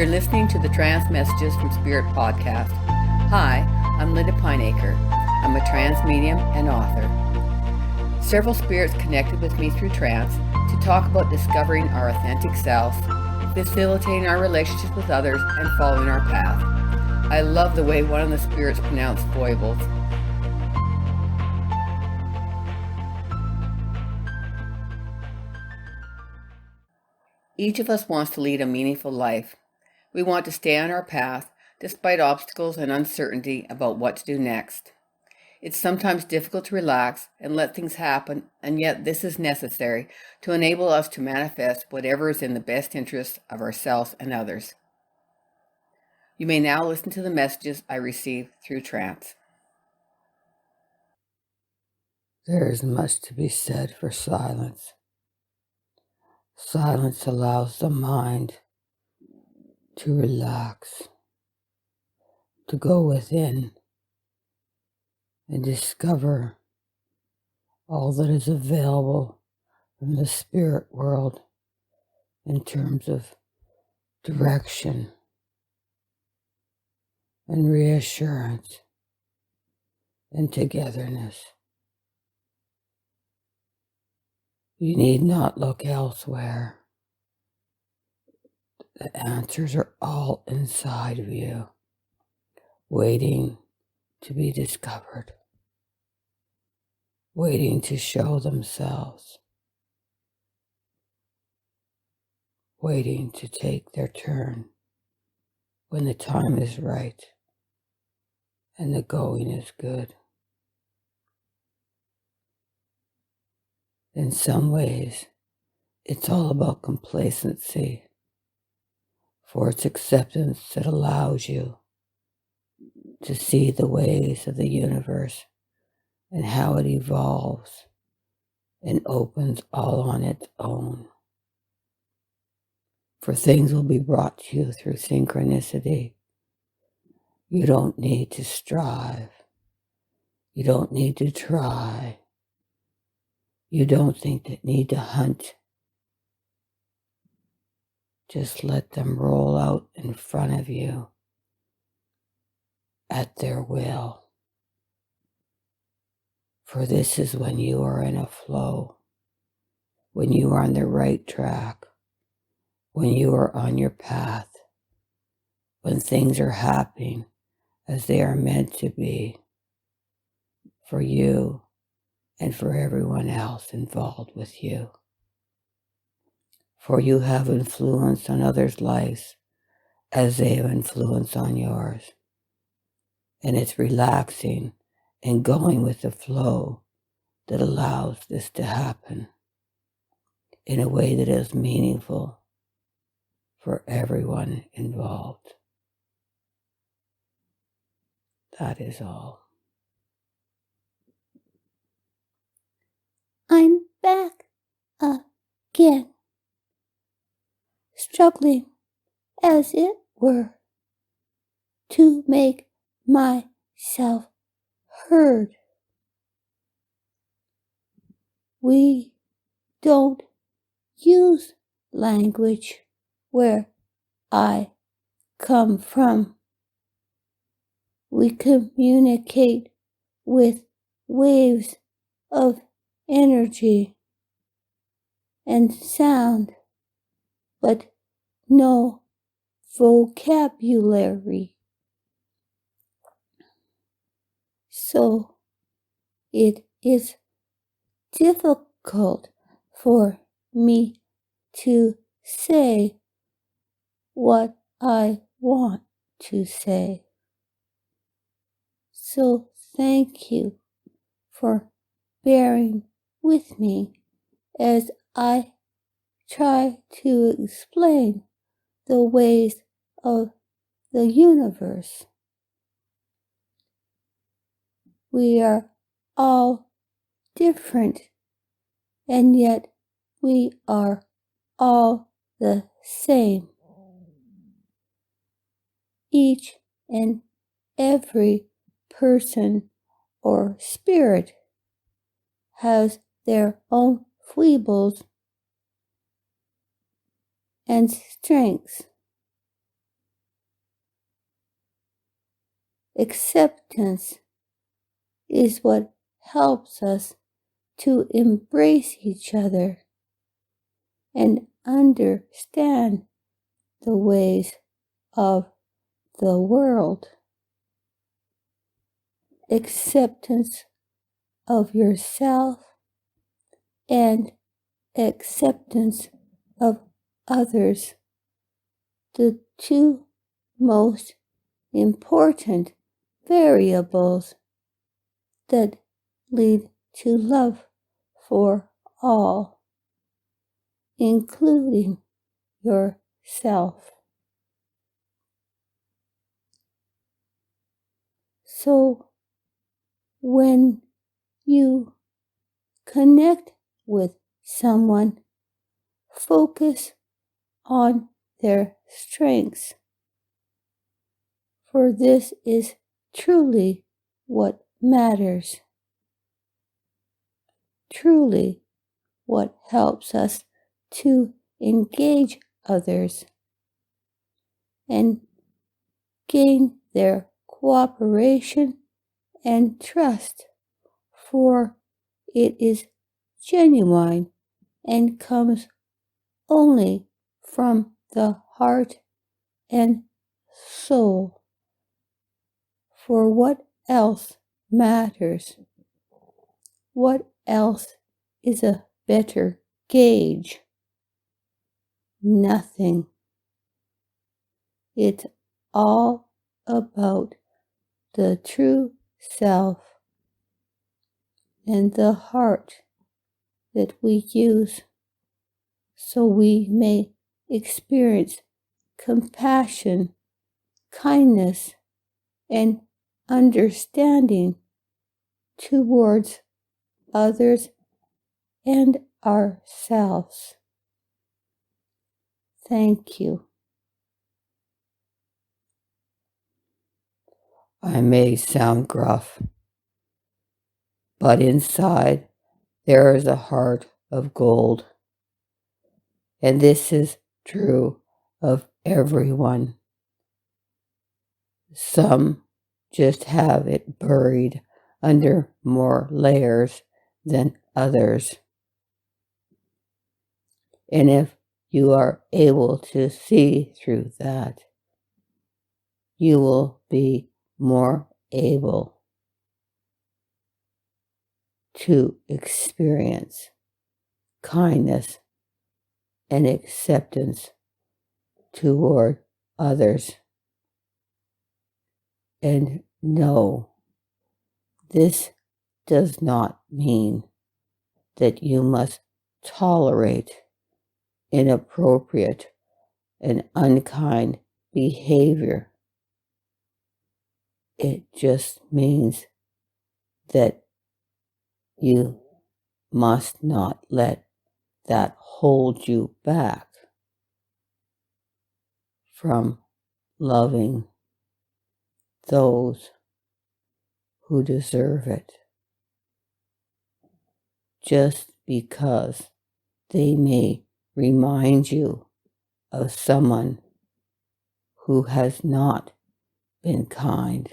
You're listening to the Trance Messages from Spirit podcast. Hi, I'm Linda Pynaker. I'm a trance medium and author. Several spirits connected with me through trance to talk about discovering our authentic selves, facilitating our relationships with others, and following our path. I love the way one of the spirits pronounced foibles. Each of us wants to lead a meaningful life. We want to stay on our path despite obstacles and uncertainty about what to do next. It's sometimes difficult to relax and let things happen, and yet this is necessary to enable us to manifest whatever is in the best interest of ourselves and others. You may now listen to the messages I receive through trance. There is much to be said for silence. Silence allows the mind to relax, to go within and discover all that is available from the spirit world in terms of direction and reassurance and togetherness. You need not look elsewhere. The answers are all inside of you, waiting to be discovered, waiting to show themselves, waiting to take their turn when the time is right and the going is good. In some ways, it's all about complacency, for it's acceptance that allows you to see the ways of the universe and how it evolves and opens all on its own. For things will be brought to you through synchronicity. You don't need to strive. You don't need to try. You don't need to hunt. Just let them roll out in front of you at their will. For this is when you are in a flow, when you are on the right track, when you are on your path, when things are happening as they are meant to be for you and for everyone else involved with you. For you have influence on others' lives as they have influence on yours. And it's relaxing and going with the flow that allows this to happen in a way that is meaningful for everyone involved. That is all. I'm back again, struggling, as it were, to make myself heard. We don't use language where I come from. We communicate with waves of energy and sound, but no vocabulary. So it is difficult for me to say what I want to say. So thank you for bearing with me as I try to explain the ways of the universe. We are all different, and yet we are all the same. Each and every person or spirit has their own foibles and strengths. Acceptance is what helps us to embrace each other and understand the ways of the world. Acceptance of yourself and acceptance of others, the two most important variables that lead to love for all, including yourself. So when you connect with someone, focus on their strengths, for this is truly what matters, truly what helps us to engage others and gain their cooperation and trust, for it is genuine and comes only from the heart and soul. For what else matters? What else is a better gauge? Nothing. It's all about the true self and the heart that we use so we may experience compassion, kindness, and understanding towards others and ourselves. Thank you. I may sound gruff, but inside there is a heart of gold. And this is true of everyone. Some just have it buried under more layers than others. And if you are able to see through that, you will be more able to experience kindness and acceptance toward others. And no, this does not mean that you must tolerate inappropriate and unkind behavior. It just means that you must not let that hold you back from loving those who deserve it, just because they may remind you of someone who has not been kind.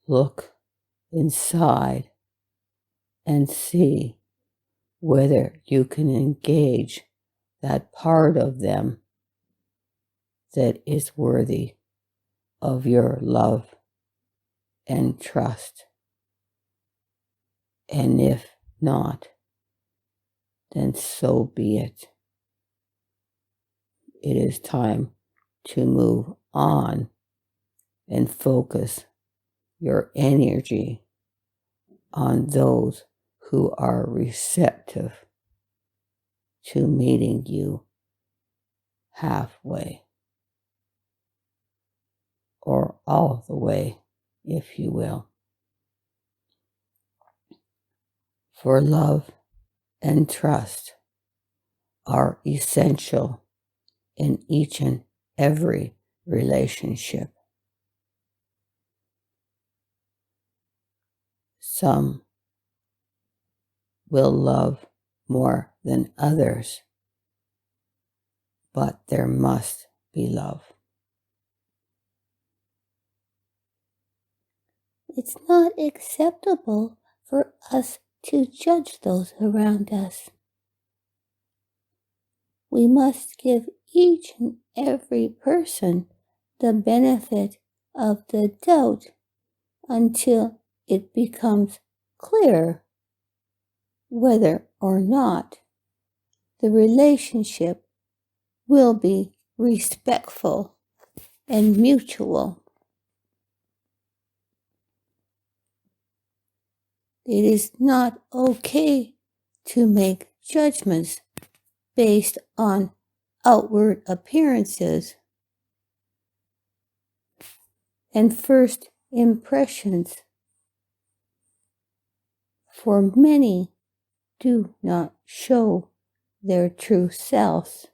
Look inside and see whether you can engage that part of them that is worthy of your love and trust. And if not, then so be it. It is time to move on and focus your energy on those who are receptive to meeting you halfway, or all the way, if you will. For love and trust are essential in each and every relationship. Some will love more than others, but there must be love. It's not acceptable for us to judge those around us. We must give each and every person the benefit of the doubt until it becomes clear whether or not the relationship will be respectful and mutual. It is not okay to make judgments based on outward appearances and first impressions, for many do not show their true selves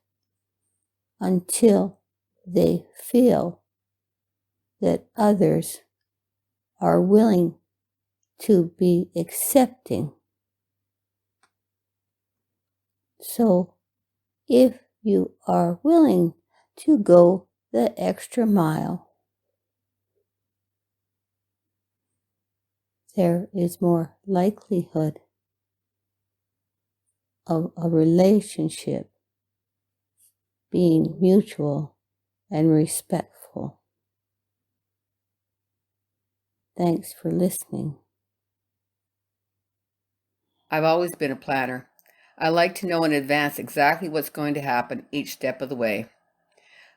until they feel that others are willing to be accepting. So, if you are willing to go the extra mile, there is more likelihood of a relationship being mutual and respectful. Thanks for listening. I've always been a planner. I like to know in advance exactly what's going to happen each step of the way.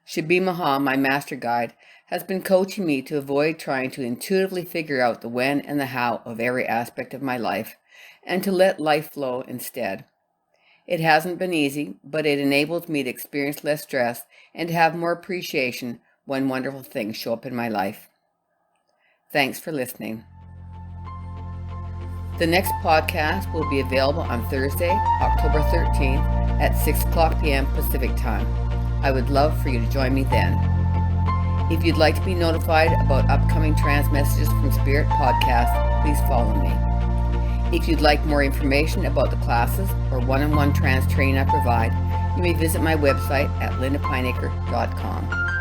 Shabi Mahal, my master guide, has been coaching me to avoid trying to intuitively figure out the when and the how of every aspect of my life, and to let life flow instead. It hasn't been easy, but it enables me to experience less stress and to have more appreciation when wonderful things show up in my life. Thanks for listening. The next podcast will be available on Thursday, October 13th at 6 o'clock p.m. Pacific Time. I would love for you to join me then. If you'd like to be notified about upcoming trance messages from Spirit Podcast, please follow me. If you'd like more information about the classes or one-on-one trance training I provide, you may visit my website at lindapynaker.com.